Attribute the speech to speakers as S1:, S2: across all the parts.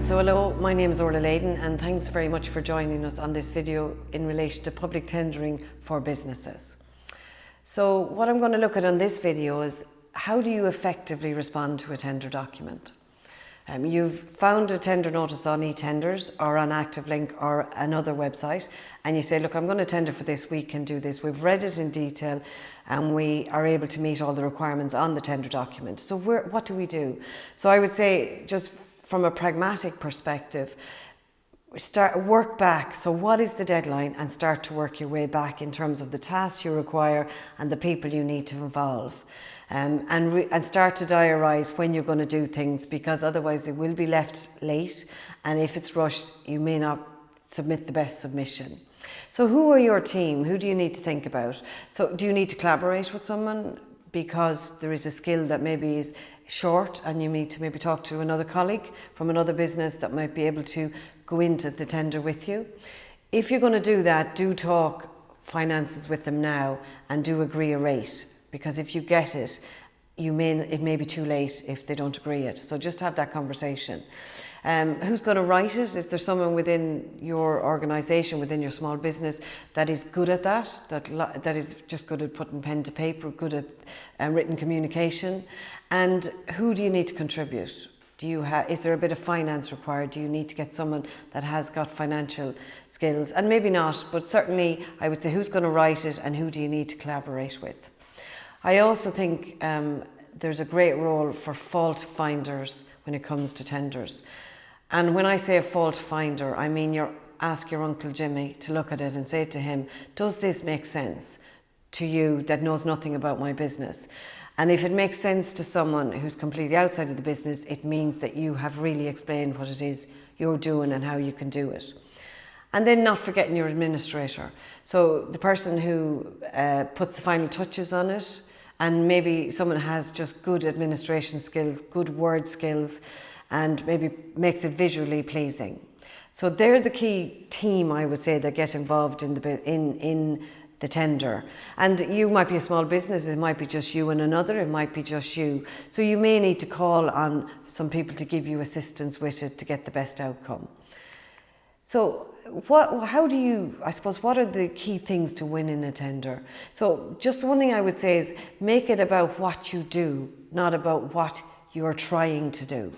S1: So hello, my name is Orla Leydon and thanks very much for joining us on this video in relation to public tendering for businesses. So what I'm going to look at on this video is how do you effectively respond to a tender document? You've found a tender notice on eTenders or on ActiveLink or another website and you say, look, I'm going to tender for this, we can do this. We've read it in detail and we are able to meet all the requirements on the tender document. So what do we do? So I would say, just from a pragmatic perspective, work back. So what is the deadline, and start to work your way back in terms of the tasks you require and the people you need to involve. And start to diarise when you're going to do things, because otherwise it will be left late, and if it's rushed you may not submit the best submission. So who are your team? Who do you need to think about? So do you need to collaborate with someone because there is a skill that maybe is short and you need to maybe talk to another colleague from another business that might be able to go into the tender with you? If you're going to do that, do talk finances with them now and do agree a rate, because if you get it, it may be too late if they don't agree it. So just have that conversation. Who's going to write it? Is there someone within your organisation, within your small business, that is good at that is just good at putting pen to paper, good at written communication? And who do you need to contribute? Is there a bit of finance required? Do you need to get someone that has got financial skills? And maybe not, but certainly I would say, who's going to write it and who do you need to collaborate with? I also think there's a great role for fault finders when it comes to tenders. And when I say a fault finder, I mean ask your Uncle Jimmy to look at it and say to him, does this make sense to you that knows nothing about my business? And if it makes sense to someone who's completely outside of the business, it means that you have really explained what it is you're doing and how you can do it. And then not forgetting your administrator. So the person who puts the final touches on it, and maybe someone has just good administration skills, good word skills, and maybe makes it visually pleasing. So they're the key team, I would say, that get involved in the tender. And you might be a small business, it might be just you and another, it might be just you. So you may need to call on some people to give you assistance with it to get the best outcome. So what are the key things to win in a tender? So just the one thing I would say is make it about what you do, not about what you're trying to do.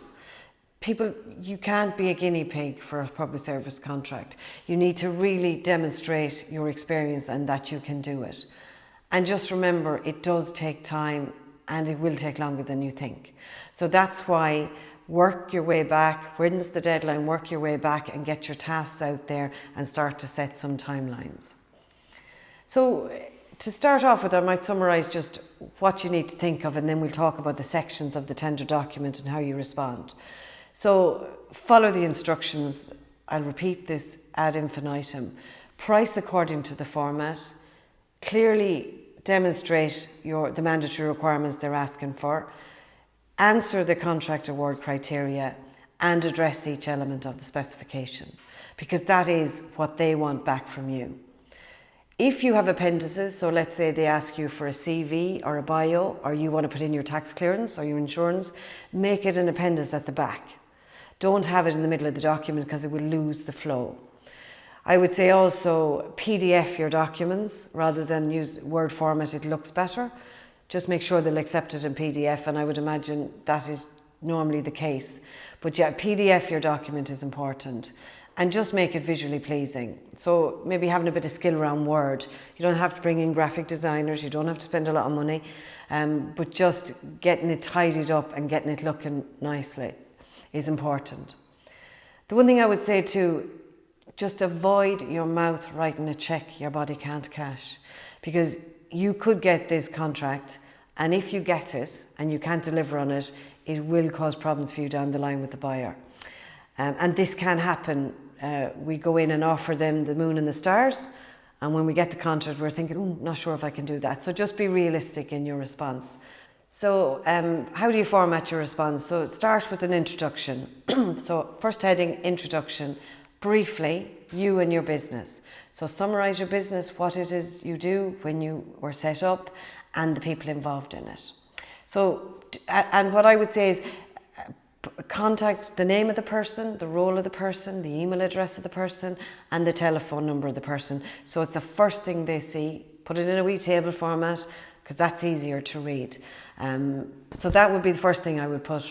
S1: You can't be a guinea pig for a public service contract. You need to really demonstrate your experience and that you can do it. And just remember, it does take time and it will take longer than you think. So that's why work your way back. When's the deadline? Work your way back and get your tasks out there and start to set some timelines. So to start off with, I might summarise just what you need to think of, and then we'll talk about the sections of the tender document and how you respond. So follow the instructions. I'll repeat this ad infinitum. Price according to the format. Clearly demonstrate the mandatory requirements they're asking for. Answer the contract award criteria and address each element of the specification, because that is what they want back from you. If you have appendices, so let's say they ask you for a CV or a bio, or you want to put in your tax clearance or your insurance, make it an appendix at the back. Don't have it in the middle of the document because it will lose the flow. I would say also PDF your documents rather than use Word format, it looks better. Just make sure they'll accept it in PDF, and I would imagine that is normally the case. But yeah, PDF your document is important, and just make it visually pleasing. So maybe having a bit of skill around Word. You don't have to bring in graphic designers, you don't have to spend a lot of money, but just getting it tidied up and getting it looking nicely is important. The one thing I would say too, just avoid your mouth writing a check your body can't cash, because you could get this contract, and if you get it and you can't deliver on it, it will cause problems for you down the line with the buyer. And this can happen. We go in and offer them the moon and the stars, and when we get the contract we're thinking, oh, not sure if I can do that. So just be realistic in your response. So how do you format your response? So start with an introduction. So first heading, introduction. Briefly, you and your business. So summarise your business, what it is you do, when you were set up, and the people involved in it. So, and what I would say is contact the name of the person, the role of the person, the email address of the person, and the telephone number of the person. So it's the first thing they see. Put it in a wee table format, because that's easier to read. So that would be the first thing I would put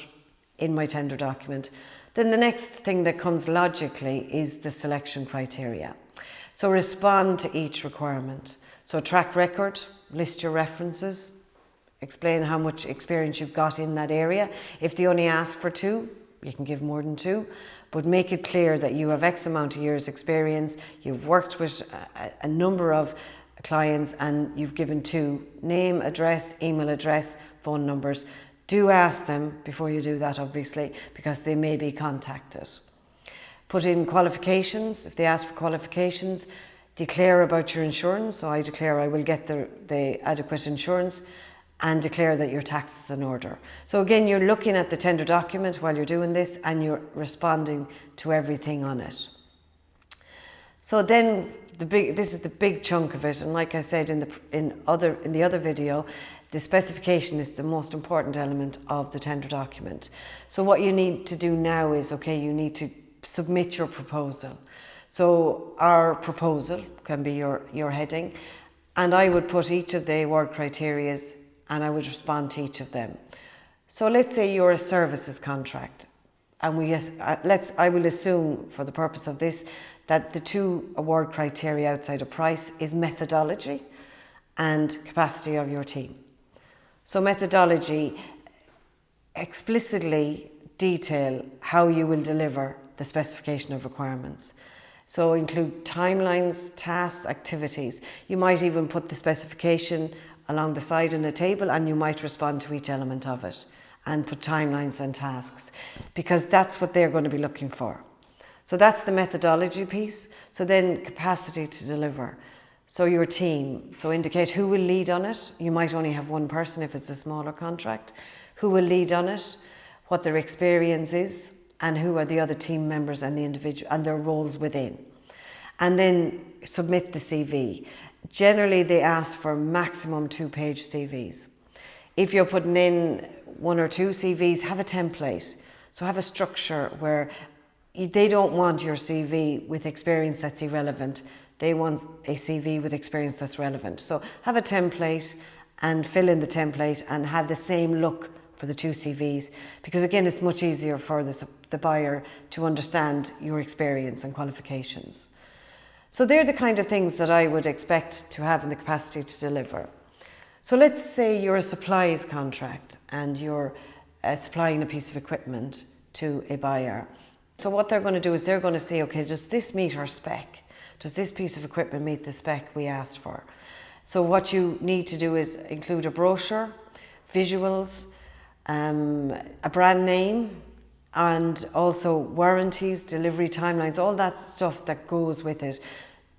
S1: in my tender document. Then the next thing that comes logically is the selection criteria. So respond to each requirement. So track record, list your references, explain how much experience you've got in that area. If they only ask for 2, you can give more than 2, but make it clear that you have X amount of years experience, you've worked with a number of clients, and you've given 2, name, address, email address, phone numbers. Do ask them before you do that, obviously, because they may be contacted. Put in qualifications. If they ask for qualifications, declare about your insurance. So I declare I will get the adequate insurance, and declare that your tax is in order. So again, you're looking at the tender document while you're doing this, and you're responding to everything on it. So then this is the big chunk of it, and like I said in the other video, the specification is the most important element of the tender document. So what you need to do now is, you need to submit your proposal. So our proposal can be your heading, and I would put each of the award criterias, and I would respond to each of them. So let's say you're a services contract, and I will assume for the purpose of this that the 2 award criteria outside of price is methodology and capacity of your team. So methodology, explicitly detail how you will deliver the specification of requirements. So include timelines, tasks, activities. You might even put the specification along the side in a table, and you might respond to each element of it and put timelines and tasks, because that's what they're going to be looking for. So that's the methodology piece. So then capacity to deliver. So your team, so indicate who will lead on it. You might only have 1 person if it's a smaller contract. Who will lead on it, what their experience is, and who are the other team members and the individual and their roles within. And then submit the CV. Generally, they ask for maximum 2-page CVs. If you're putting in 1 or 2 CVs, have a template. So have a structure where they don't want your CV with experience that's irrelevant. They want a CV with experience that's relevant. So have a template and fill in the template and have the same look for the 2 CVs, because again, it's much easier for the buyer to understand your experience and qualifications. So they're the kind of things that I would expect to have in the capacity to deliver. So let's say you're a supplies contract and you're supplying a piece of equipment to a buyer. So what they're going to do is they're going to say, does this meet our spec? Does this piece of equipment meet the spec we asked for? So what you need to do is include a brochure, visuals, a brand name, and also warranties, delivery timelines, all that stuff that goes with it.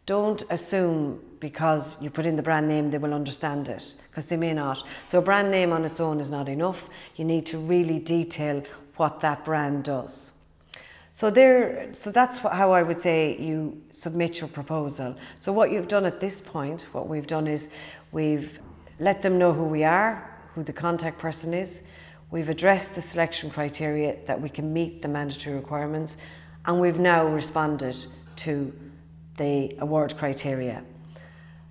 S1: Don't assume because you put in the brand name they will understand it, because they may not. So a brand name on its own is not enough. You need to really detail what that brand does. So that's how I would say you submit your proposal. So what you've done at this point, what we've done is we've let them know who we are, who the contact person is. We've addressed the selection criteria that we can meet the mandatory requirements, and we've now responded to the award criteria.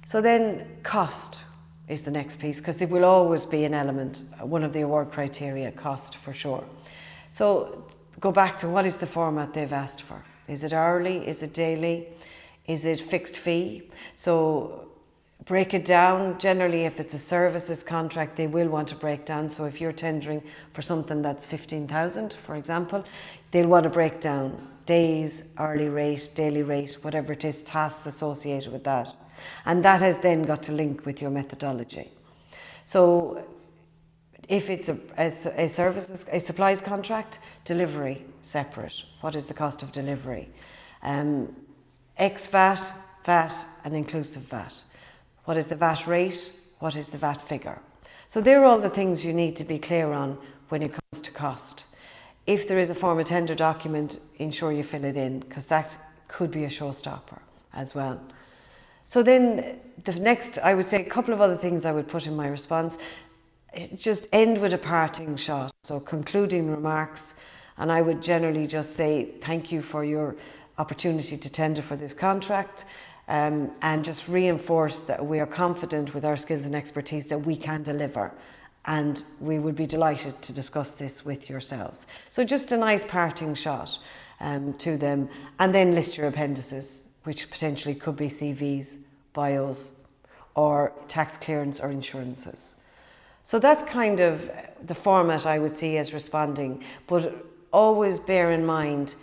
S1: So then cost is the next piece, because it will always be an element, one of the award criteria, cost for sure. So go back to what is the format they've asked for. Is it hourly? Is it daily? Is it fixed fee? So break it down. Generally, if it's a services contract, they will want to break down. So if you're tendering for something that's 15,000, for example, they'll want to break down days, hourly rate, daily rate, whatever it is, tasks associated with that. And that has then got to link with your methodology. So if it's a supplies contract, delivery separate. What is the cost of delivery? Ex VAT, VAT and inclusive VAT. What is the VAT rate? What is the VAT figure? So they're all the things you need to be clear on when it comes to cost. If there is a form of tender document, ensure you fill it in, because that could be a showstopper as well. So then the next, I would say a couple of other things I would put in my response. Just end with a parting shot. So concluding remarks. And I would generally just say thank you for your opportunity to tender for this contract, and just reinforce that we are confident with our skills and expertise that we can deliver, and we would be delighted to discuss this with yourselves. So just a nice parting shot to them, and then list your appendices, which potentially could be CVs, bios, or tax clearance or insurances. So that's kind of the format I would see as responding, but always bear in mind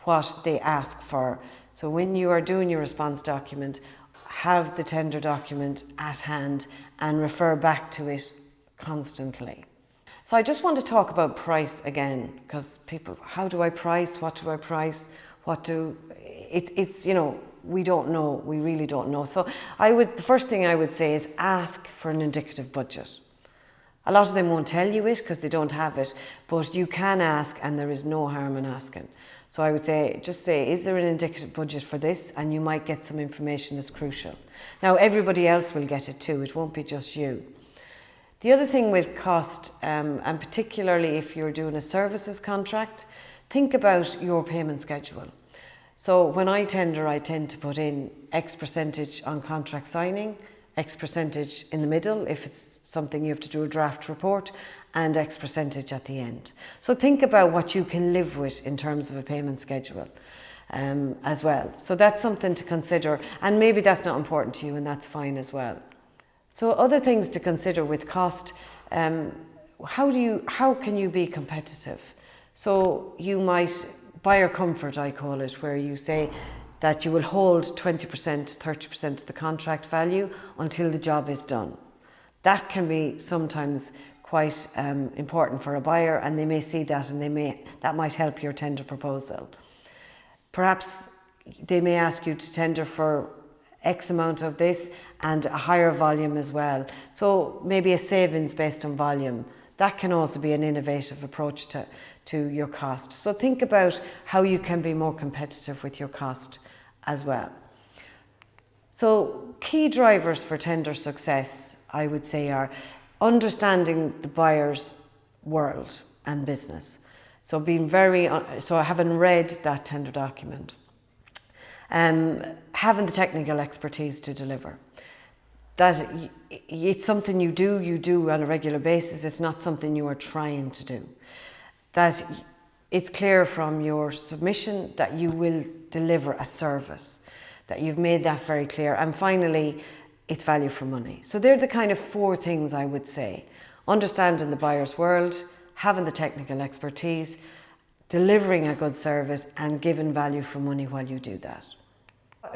S1: what they ask for. So when you are doing your response document, have the tender document at hand and refer back to it constantly. So I just want to talk about price again, because people, how do I price? What do I price? It's you know, we don't know, we really don't know. So the first thing I would say is ask for an indicative budget. A lot of them won't tell you it because they don't have it, but you can ask, and there is no harm in asking. So I would say, just say, is there an indicative budget for this? And you might get some information that's crucial. Now, everybody else will get it too. It won't be just you. The other thing with cost, and particularly if you're doing a services contract, think about your payment schedule. So when I tender, I tend to put in X percentage on contract signing, X percentage in the middle if it's something you have to do a draft report, and X percentage at the end. So think about what you can live with in terms of a payment schedule as well. So that's something to consider, and maybe that's not important to you, and that's fine as well. So other things to consider with cost, how can you be competitive? So you might, buyer comfort I call it, where you say that you will hold 20%, 30% of the contract value until the job is done. That can be sometimes quite important for a buyer, and they may see that, and that might help your tender proposal. Perhaps they may ask you to tender for X amount of this and a higher volume as well. So maybe a savings based on volume. That can also be an innovative approach to your cost. So think about how you can be more competitive with your cost as well. So key drivers for tender success, I would say, are understanding the buyer's world and business. So having read that tender document, having the technical expertise to deliver. That it's something you do on a regular basis. It's not something you are trying to do. That it's clear from your submission that you will deliver a service, that you've made that very clear. And finally, it's value for money. So they're the kind of 4 things I would say. Understanding the buyer's world, having the technical expertise, delivering a good service, and giving value for money while you do that.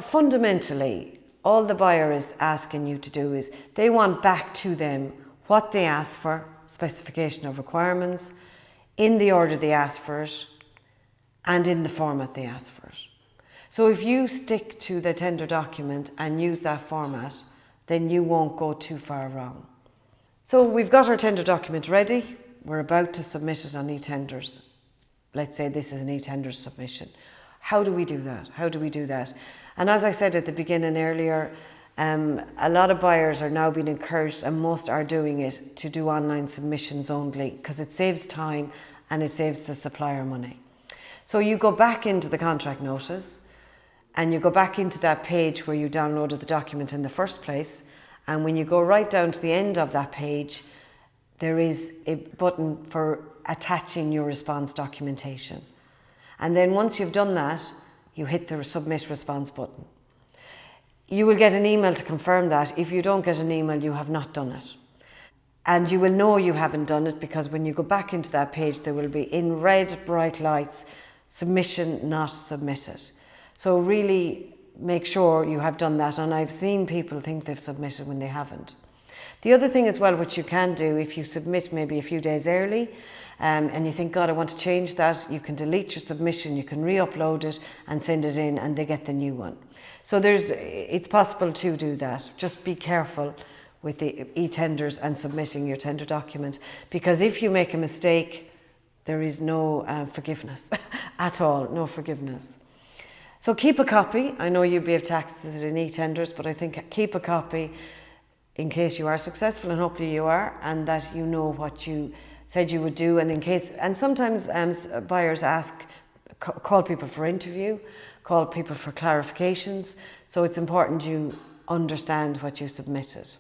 S1: Fundamentally, all the buyer is asking you to do is they want back to them what they asked for, specification of requirements, in the order they asked for it, and in the format they asked for it. So if you stick to the tender document and use that format, then you won't go too far wrong. So we've got our tender document ready. We're about to submit it on e-tenders. Let's say this is an e-tender submission. How do we do that? And as I said at the beginning earlier, a lot of buyers are now being encouraged, and most are doing it, to do online submissions only, because it saves time and it saves the supplier money. So you go back into the contract notice, and you go back into that page where you downloaded the document in the first place, and when you go right down to the end of that page, there is a button for attaching your response documentation. And then once you've done that, you hit the submit response button. You will get an email to confirm that. If you don't get an email, you have not done it. And you will know you haven't done it, because when you go back into that page, there will be in red bright lights, submission not submitted. So really make sure you have done that. And I've seen people think they've submitted when they haven't. The other thing as well, which you can do if you submit maybe a few days early, and you think, God, I want to change that, you can delete your submission, you can re-upload it and send it in, and they get the new one. So it's possible to do that. Just be careful with the e-tenders and submitting your tender document, because if you make a mistake, there is no forgiveness at all, no forgiveness. So keep a copy. I know you'll be of taxes in e-tenders, but I think keep a copy in case you are successful, and hopefully you are, and that you know what you said you would do, and in case, and sometimes buyers ask, call people for interview, call people for clarifications, so it's important you understand what you submitted.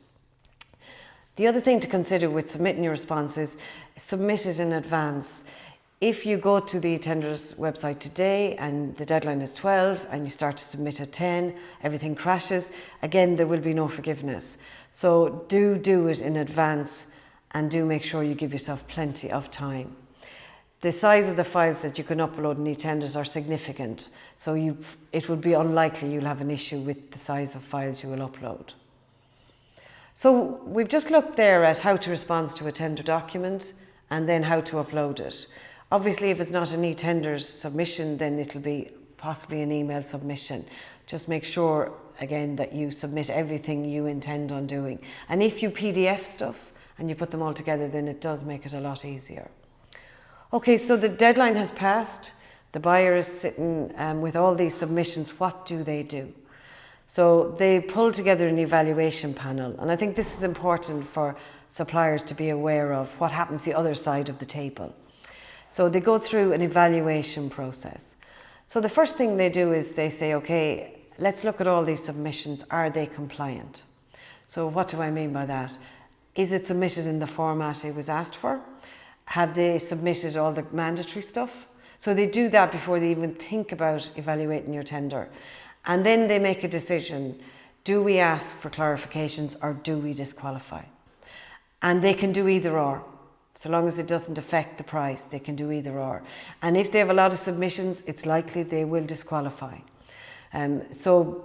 S1: The other thing to consider with submitting your response is submit it in advance. If you go to the tender's website today and the deadline is 12 and you start to submit at 10, everything crashes, again, there will be no forgiveness. So do it in advance and do make sure you give yourself plenty of time. The size of the files that you can upload in e-tenders are significant, so it would be unlikely you'll have an issue with the size of files you will upload. So we've just looked there at how to respond to a tender document and then how to upload it. Obviously, if it's not an e-tenders submission, then it'll be possibly an email submission. Just make sure, again, that you submit everything you intend on doing. And if you PDF stuff and you put them all together, then it does make it a lot easier. Okay, so the deadline has passed. The buyer is sitting with all these submissions. What do they do? So they pull together an evaluation panel. And I think this is important for suppliers to be aware of what happens the other side of the table. So they go through an evaluation process. So the first thing they do is they say, okay, let's look at all these submissions. Are they compliant? So what do I mean by that? Is it submitted in the format it was asked for? Have they submitted all the mandatory stuff? So they do that before they even think about evaluating your tender. And then they make a decision. Do we ask for clarifications or do we disqualify? And they can do either or. So long as it doesn't affect the price, they can do either or. And if they have a lot of submissions, it's likely they will disqualify. So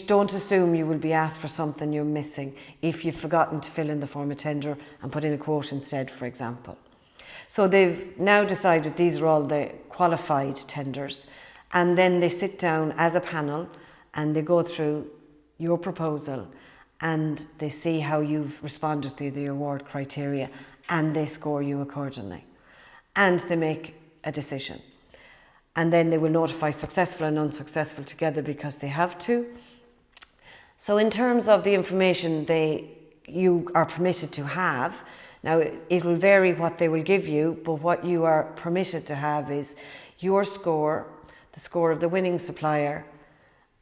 S1: don't assume you will be asked for something you're missing if you've forgotten to fill in the form of tender and put in a quote instead, for example. So they've now decided these are all the qualified tenders, and then they sit down as a panel and they go through your proposal and they see how you've responded to the award criteria and they score you accordingly. And they make a decision. And then they will notify successful and unsuccessful together because they have to. So in terms of the information you are permitted to have, now it will vary what they will give you, but what you are permitted to have is your score, the score of the winning supplier,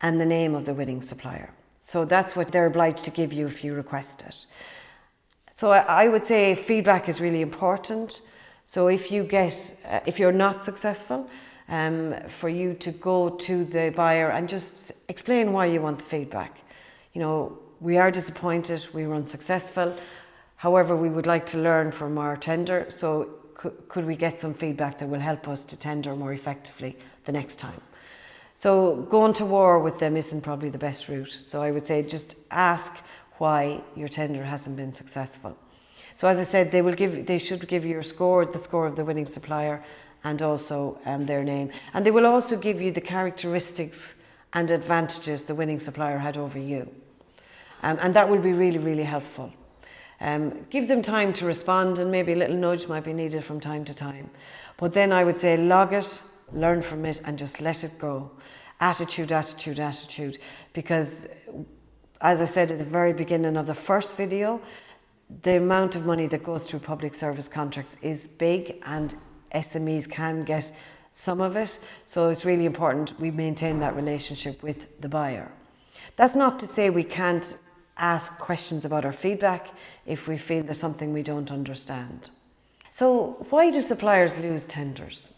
S1: and the name of the winning supplier. So that's what they're obliged to give you if you request it. So I would say feedback is really important. So if you're not successful, for you to go to the buyer and just explain why you want the feedback. You know, we are disappointed, we were unsuccessful. However, we would like to learn from our tender. So could we get some feedback that will help us to tender more effectively the next time? So going to war with them isn't probably the best route. So I would say just ask why your tender hasn't been successful. So as I said, they should give you your score, the score of the winning supplier, and also their name. And they will also give you the characteristics and advantages the winning supplier had over you. And that will be really, really helpful. Give them time to respond, and maybe a little nudge might be needed from time to time. But then I would say log it, learn from it, and just let it go. Attitude, attitude, attitude. Because as I said at the very beginning of the first video, the amount of money that goes through public service contracts is big, and SMEs can get some of it. So it's really important we maintain that relationship with the buyer. That's not to say we can't ask questions about our feedback if we feel there's something we don't understand. So why do suppliers lose tenders?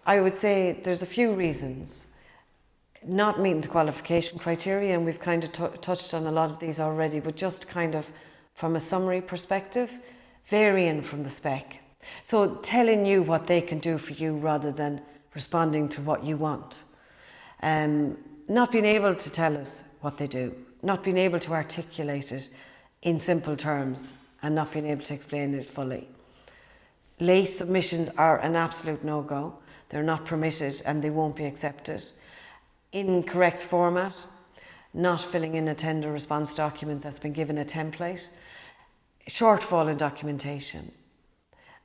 S1: I would say there's a few reasons. Not meeting the qualification criteria, and we've kind of touched on a lot of these already, but just kind of from a summary perspective, varying from the spec. So telling you what they can do for you rather than responding to what you want. Not being able to tell us what they do, not being able to articulate it in simple terms, and not being able to explain it fully. Late submissions are an absolute no-go. They're not permitted and they won't be accepted. Incorrect format, not filling in a tender response document that's been given a template, shortfall in documentation,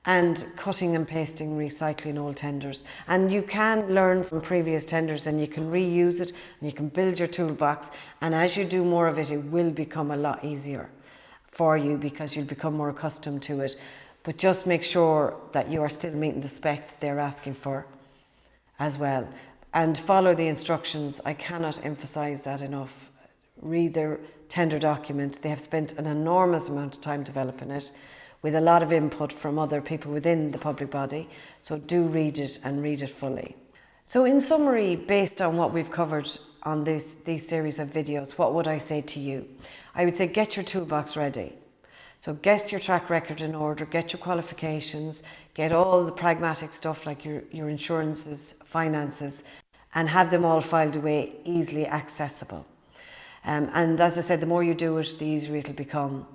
S1: and cutting and pasting, recycling old tenders. And you can learn from previous tenders and you can reuse it and you can build your toolbox, and as you do more of it, it will become a lot easier for you because you'll become more accustomed to it. but just make sure that you are still meeting the spec that they're asking for as well. And follow the instructions. I cannot emphasize that enough. Read their tender document. They have spent an enormous amount of time developing it with a lot of input from other people within the public body. So do read it and read it fully. So in summary, based on what we've covered on these series of videos, what would I say to you? I would say get your toolbox ready. So get your track record in order, get your qualifications, get all the pragmatic stuff like your insurances, finances, and have them all filed away, easily accessible. And as I said, the more you do it, the easier it'll become.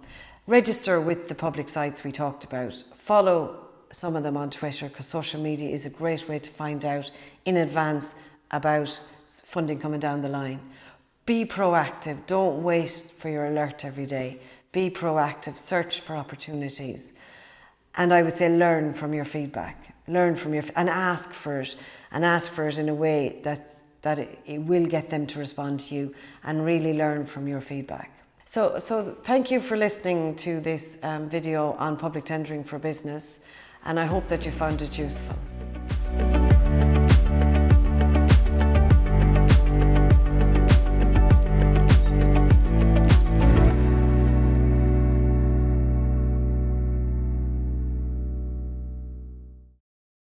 S1: Register with the public sites we talked about. Follow some of them on Twitter, because social media is a great way to find out in advance about funding coming down the line. Be proactive. Don't wait for your alert every day. Be proactive. Search for opportunities. And I would say learn from your feedback. Learn from and ask for it. And ask for it in a way that it will get them to respond to you, and really learn from your feedback. So thank you for listening to this video on public tendering for business, and I hope that you found it useful.